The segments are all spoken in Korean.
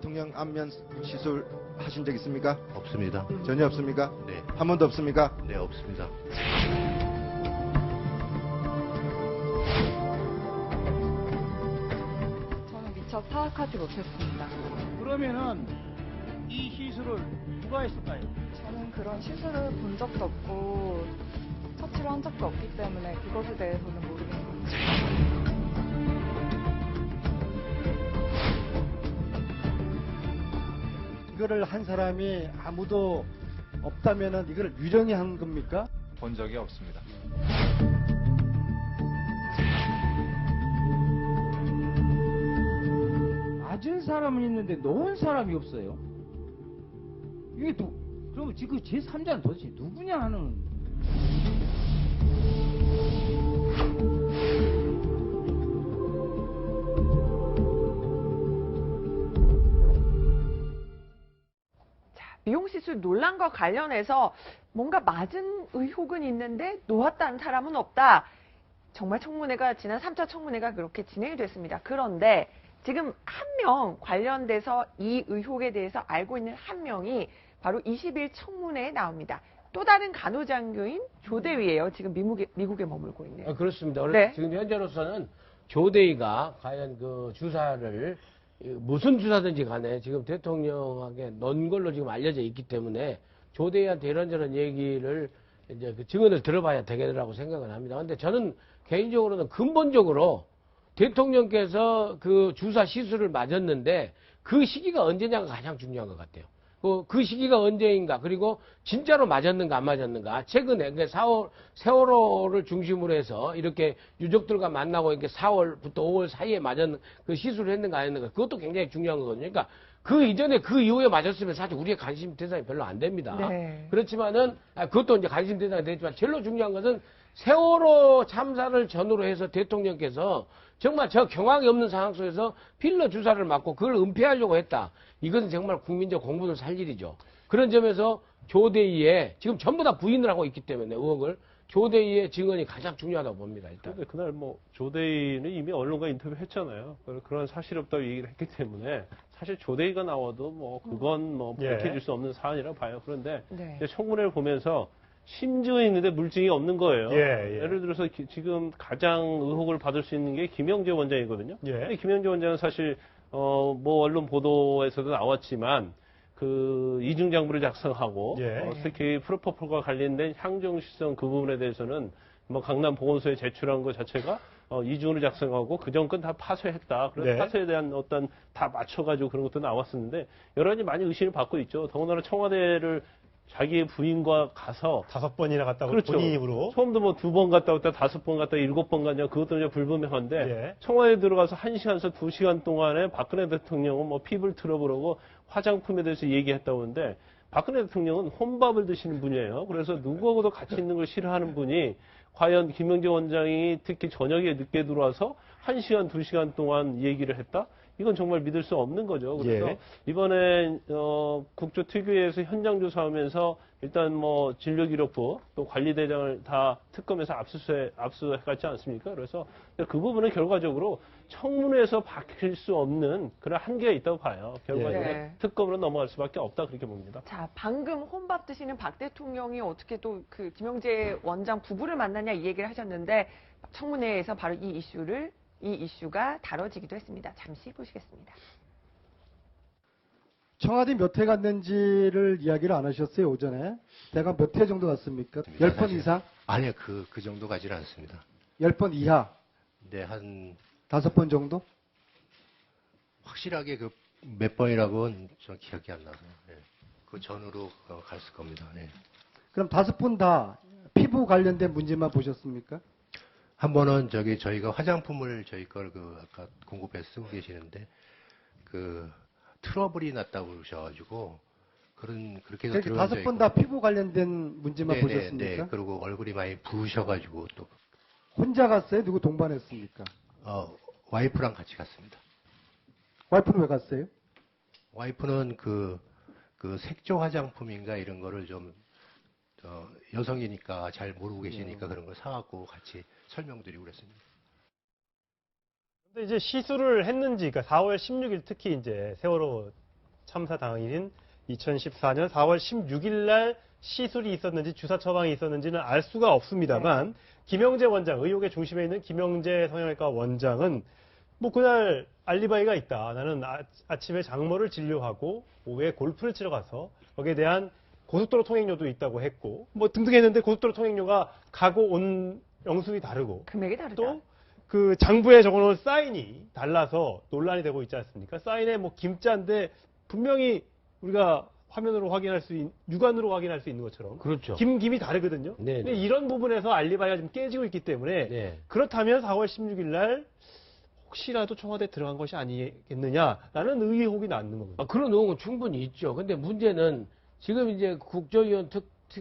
대통령 안면 시술 하신 적 있습니까? 없습니다. 전혀 없습니까? 네. 한 번도 없습니까? 네, 없습니다. 저는 미처 파악하지 못했습니다. 그러면은 이 시술을 누가 했을까요? 저는 그런 시술을 본 적도 없고 처치를 한 적도 없기 때문에 그것에 대해서는 모르겠습니다. 이거를 한 사람이 아무도 없다면은 이걸 유령이 한 겁니까? 본 적이 없습니다. 맞은 사람은 있는데 놓은 사람이 없어요. 이게 그럼 지금 제3자는 도대체 누구냐 하는. 미용시술 논란과 관련해서 뭔가 맞은 의혹은 있는데 놓았다는 사람은 없다. 정말 청문회가 지난 3차 청문회가 그렇게 진행이 됐습니다. 그런데 지금 한 명 관련돼서 이 의혹에 대해서 알고 있는 한 명이 바로 20일 청문회에 나옵니다. 또 다른 간호장교인 조대위예요. 지금 미국에 머물고 있네요. 그렇습니다. 네. 지금 현재로서는 조대위가 과연 그 주사를 무슨 주사든지 간에 지금 대통령에게 넣은 걸로 지금 알려져 있기 때문에 조대위한테 이런저런 얘기를 이제 그 증언을 들어봐야 되겠라고 생각을 합니다. 근데 저는 개인적으로는 근본적으로 대통령께서 그 주사 시술을 맞았는데 그 시기가 언제냐가 가장 중요한 것 같아요. 그 시기가 언제인가, 그리고 진짜로 맞았는가 안 맞았는가. 최근에 세월호를 중심으로 해서 이렇게 유족들과 만나고 이렇게 4월부터 5월 사이에 맞았는 그 시술을 했는가 안 했는가, 그것도 굉장히 중요한 거거든요. 그러니까 그 이전에 그 이후에 맞았으면 사실 우리의 관심 대상이 별로 안 됩니다. 네. 그렇지만은 그것도 이제 관심 대상이 되지만 제일 중요한 것은 세월호 참사를 전후로 해서 대통령께서 정말 저 경황이 없는 상황 속에서 필러 주사를 맞고 그걸 은폐하려고 했다. 이것은 정말 국민적 공분을 살 일이죠. 그런 점에서 조대위에 지금 전부 다 부인을 하고 있기 때문에 의혹을, 조대위의 증언이 가장 중요하다고 봅니다. 일단. 근데 그날 뭐 조대위는 이미 언론과 인터뷰했잖아요. 그런 사실 없다고 얘기를 했기 때문에 사실 조대위가 나와도 뭐 그건 뭐 밝혀질 수 없는 사안이라고 봐요. 그런데 네. 이제 청문회를 보면서 심증이 있는데 물증이 없는 거예요. 예. 예를 들어서 지금 가장 의혹을 받을 수 있는 게 김영재 원장이거든요. 예. 근데 김영재 원장은 사실 뭐 언론 보도에서도 나왔지만 그 이중장부를 작성하고 예. 특히 프로포폴과 관련된 향정시성 그 부분에 대해서는 뭐 강남 보건소에 제출한 것 자체가 이중으로 작성하고 그 전 건 다 파쇄했다. 그래서 네. 파쇄에 대한 어떤 다 맞춰가지고 그런 것도 나왔었는데 여러 가지 많이 의심을 받고 있죠. 더군다나 청와대를 자기의 부인과 가서 5번이나 갔다 오고 그렇죠. 본인 입으로. 처음도 뭐 2번 갔다 왔다 5번 갔다 7번 갔냐 그것도 이제 불분명한데 예. 청와대에 들어가서 1시간에서 2시간 동안에 박근혜 대통령은 뭐 피부를 틀어보라고 화장품에 대해서 얘기했다고 하는데 박근혜 대통령은 혼밥을 드시는 분이에요. 그래서 누구하고도 같이 있는 걸 싫어하는 분이 과연 김영재 원장이 특히 저녁에 늦게 들어와서 1시간, 2시간 동안 얘기를 했다? 이건 정말 믿을 수 없는 거죠. 그래서 예. 이번에 국조특위에서 현장 조사하면서 일단 뭐 진료기록부 또 관리대장을 다 특검에서 압수해갔지 않습니까? 그래서 그 부분은 결과적으로 청문회에서 밝힐 수 없는 그런 한계가 있다고 봐요. 결과적으로 네. 특검으로 넘어갈 수밖에 없다 그렇게 봅니다. 자, 방금 혼밥 드시는 박 대통령이 어떻게 또 그 김영재 원장 부부를 만나냐 이 얘기를 하셨는데 청문회에서 바로 이 이슈가 다뤄지기도 했습니다. 잠시 보시겠습니다. 청와대 몇 회 갔는지를 이야기를 안 하셨어요, 오전에. 대략 몇 회 정도 갔습니까? 10번 이상? 아니요, 그 정도 가지는 않습니다. 10번 이하? 네, 한 5번 정도? 확실하게 그 몇 번이라고는 저 기억이 안 나서 그 전후로 갔을 겁니다. 네. 그럼 5번 다 피부 관련된 문제만 보셨습니까? 한 번은 저희가 화장품을 저희 걸 아까 공급해서 쓰고 계시는데 그 트러블이 났다고 그러셔가지고 그렇게 해서 그러니까 5번 다 피부 관련된 문제만 보셨습니까? 네. 그리고 얼굴이 많이 부으셔가지고 또 혼자 갔어요? 누구 동반했습니까? 와이프랑 같이 갔습니다. 와이프는 왜 갔어요? 와이프는 그 색조 화장품인가 이런 거를 좀 여성이니까 잘 모르고 계시니까 그런 걸 사갖고 같이 설명드리고 그랬습니다. 근데 이제 시술을 했는지, 그러니까 4월 16일 특히 이제 세월호 참사 당일인 2014년 4월 16일 날 시술이 있었는지 주사 처방이 있었는지는 알 수가 없습니다만 김영재 원장, 의혹의 중심에 있는 김영재 성형외과 원장은 뭐 그날 알리바이가 있다. 나는 아침에 장모를 진료하고 오후에 골프를 치러 가서 거기에 대한 고속도로 통행료도 있다고 했고 뭐 등등 했는데 고속도로 통행료가 가고 온 영수이 다르고 금액이 다르다. 또 그 장부에 적어놓은 사인이 달라서 논란이 되고 있지 않습니까? 사인에 뭐 김자인데 분명히 우리가 화면으로 확인할 수 육안으로 확인할 수 있는 것처럼 그렇죠. 김이 다르거든요. 네네. 근데 이런 부분에서 알리바이가 좀 깨지고 있기 때문에 네. 그렇다면 4월 16일 날 혹시라도 청와대에 들어간 것이 아니겠느냐라는 의혹이 낳는 겁니다. 그런 의혹은 충분히 있죠. 근데 문제는 지금 이제 국정위원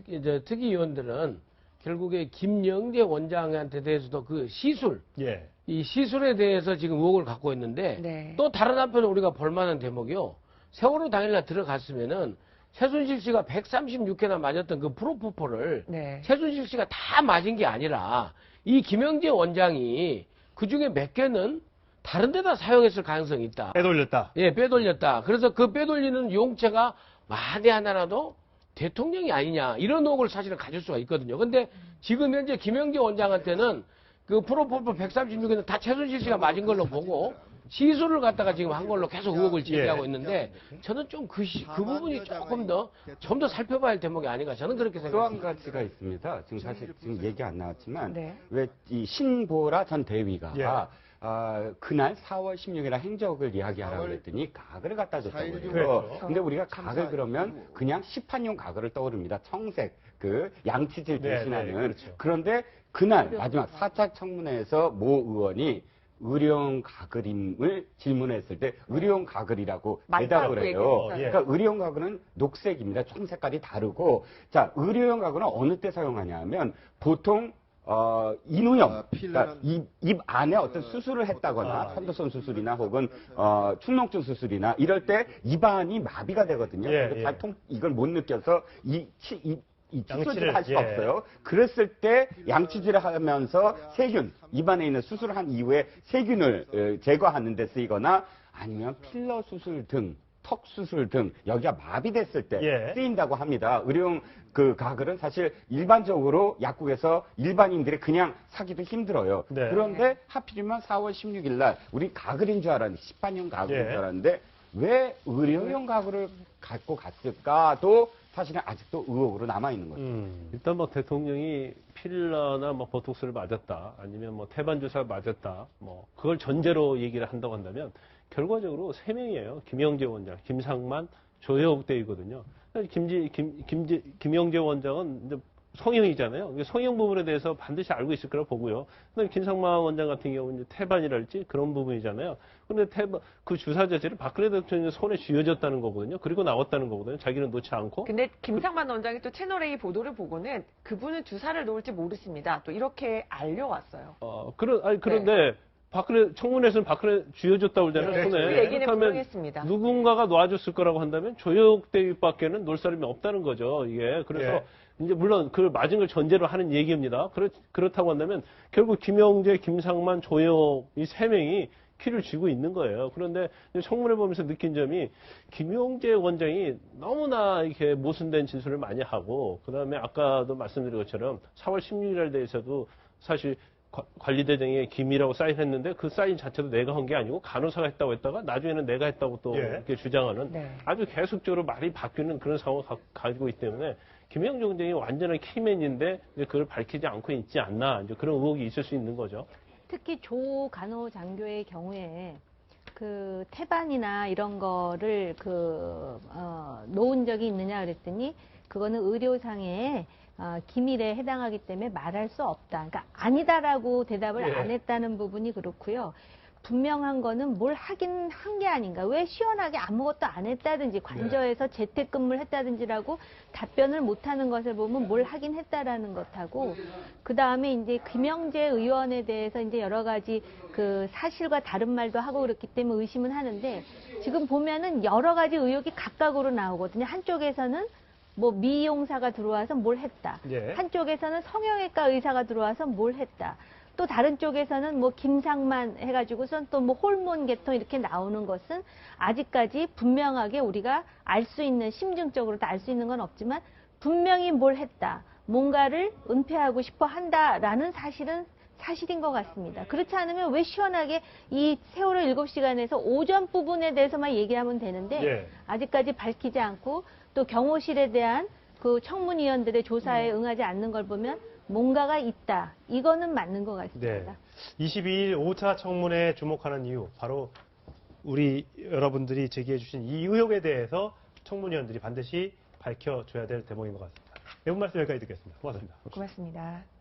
이제 특위위원들은 결국에 김영재 원장한테 대해서도 그 시술, 예. 이 시술에 대해서 지금 의혹을 갖고 있는데 네. 또 다른 한편에 우리가 볼만한 대목이요. 세월호 당일날 들어갔으면은 최순실 씨가 136회나 맞았던 그 프로포폴을 네. 최순실 씨가 다 맞은 게 아니라 이 김영재 원장이 그 중에 몇 개는 다른 데다 사용했을 가능성이 있다. 빼돌렸다. 예, 빼돌렸다. 그래서 그 빼돌리는 용체가 만에 하나라도 대통령이 아니냐 이런 의혹을 사실은 가질 수가 있거든요. 근데 지금 현재 김영재 원장한테는 그 프로포폴 136에는 다 최순실 씨가 맞은 걸로 보고 시술을 갖다가 지금 한 걸로 계속 의혹을 제기하고 있는데 저는 좀 그 부분이 좀 더 살펴봐야 할 대목이 아닌가 저는 그렇게 또 한 생각합니다. 가지가 있습니다. 지금 사실 지금 얘기 안 나왔지만 네. 왜 이 신보라 전 대위가 예. 그날 4월 16일에 행적을 이야기하라고 그랬더니 가글을 갖다 줬다고 그래요. 그렇죠. 근데 우리가 가글 그러면 그냥 시판용 가글을 떠오릅니다. 청색 그 양치질 네, 대신하는. 네, 그렇죠. 그런데 그날 마지막 4차 청문회에서 모 의원이 의료용 가글임을 질문했을 때 의료용 가글이라고 맞다고 대답을 해요. 얘기했어요. 예. 그러니까 의료용 가글은 녹색입니다. 총 색깔이 다르고 자 의료용 가글은 어느 때 사용하냐면 보통 인후염, 그러니까 입 안에 어떤 수술을 했다거나 선도선 수술이나 혹은 축농증 수술이나 이럴 때 입안이 마비가 되거든요. 예, 그래서 예. 잘 이걸 못 느껴서 이 칫솔질을 양치를, 할 수가 예. 없어요. 그랬을 때 양치질을 하면서 세균, 입안에 있는 수술을 한 이후에 세균을 제거하는 데 쓰이거나 아니면 필러 수술 등 턱 수술 등 여기가 마비됐을 때 예. 쓰인다고 합니다. 의료용 그 가글은 사실 일반적으로 약국에서 일반인들이 그냥 사기도 힘들어요. 네. 그런데 하필이면 4월 16일 날 우리 가글인 줄 알았는데 시판용 가글인 예. 줄 알았는데 왜 의료용 가글을 갖고 갔을까도 사실은 아직도 의혹으로 남아 있는 거죠. 일단 뭐 대통령이 필러나 뭐 보톡스를 맞았다, 아니면 뭐 태반 주사 맞았다, 뭐 그걸 전제로 얘기를 한다고 한다면 결과적으로 세 명이에요. 김영재 원장, 김상만, 조혜옥 대위거든요. 김영재 원장은 이제 성형이잖아요. 성형 부분에 대해서 반드시 알고 있을 거라 보고요. 그다음에 김상만 원장 같은 경우는 이제 태반이랄지 그런 부분이잖아요. 그런데 태반 그 주사 자체를 박근혜 대통령 손에 쥐어졌다는 거거든요. 그리고 나왔다는 거거든요. 자기는 놓지 않고. 근데 김상만 원장이 또 채널A 보도를 보고는 그분은 주사를 놓을지 모르십니다. 또 이렇게 알려왔어요. 그런데 박근혜 청문회에서는 박근혜 쥐어줬다고 그러잖아요. 네, 손에. 그 얘기는 그렇다면 분명했습니다. 누군가가 놔줬을 거라고 한다면 조혁 대위밖에는 놓을 사람이 없다는 거죠. 이게 그래서 이제 물론 그 맞은 걸 전제로 하는 얘기입니다. 그렇다고 한다면 결국 김영재, 김상만, 조혁 이 세 명이 키를 쥐고 있는 거예요. 그런데 청문회 보면서 느낀 점이 김영재 원장이 너무나 이렇게 모순된 진술을 많이 하고 그다음에 아까도 말씀드린 것처럼 4월 16일에 대해서도 사실 관리대장에 김이라고 사인했는데 그 사인 자체도 내가 한 게 아니고 간호사가 했다고 했다가 나중에는 내가 했다고 또 이렇게 주장하는 네. 아주 계속적으로 말이 바뀌는 그런 상황을 가지고 있기 때문에 김영재 원장이 완전한 키맨인데 그걸 밝히지 않고 있지 않나 이제 그런 의혹이 있을 수 있는 거죠. 특히 조 간호장교의 경우에 그 태반이나 이런 거를 놓은 적이 있느냐 그랬더니 그거는 의료상에 기밀에 해당하기 때문에 말할 수 없다. 그러니까 아니다라고 대답을 안 했다는 부분이 그렇고요. 분명한 거는 뭘 하긴 한 게 아닌가. 왜 시원하게 아무것도 안 했다든지 관저에서 재택근무를 했다든지라고 답변을 못하는 것을 보면 뭘 하긴 했다라는 것하고 그 다음에 이제 김영재 의원에 대해서 이제 여러 가지 그 사실과 다른 말도 하고 그렇기 때문에 의심은 하는데 지금 보면은 여러 가지 의혹이 각각으로 나오거든요. 한쪽에서는 뭐 미용사가 들어와서 뭘 했다. 한쪽에서는 성형외과 의사가 들어와서 뭘 했다. 또 다른 쪽에서는 뭐 김상만 해가지고선 또 뭐 호르몬 계통 이렇게 나오는 것은 아직까지 분명하게 우리가 알 수 있는, 심증적으로 다 알 수 있는 건 없지만 분명히 뭘 했다, 뭔가를 은폐하고 싶어 한다라는 사실인 것 같습니다. 그렇지 않으면 왜 시원하게 이 세월호 7시간에서 오전 부분에 대해서만 얘기하면 되는데 예. 아직까지 밝히지 않고 또 경호실에 대한 그 청문위원들의 조사에 응하지 않는 걸 보면 뭔가가 있다. 이거는 맞는 것 같습니다. 네. 22일 5차 청문회에 주목하는 이유, 바로 우리 여러분들이 제기해 주신 이 의혹에 대해서 청문위원들이 반드시 밝혀줘야 될 대목인 것 같습니다. 네 분 말씀 여기까지 듣겠습니다. 고맙습니다. 고맙습니다.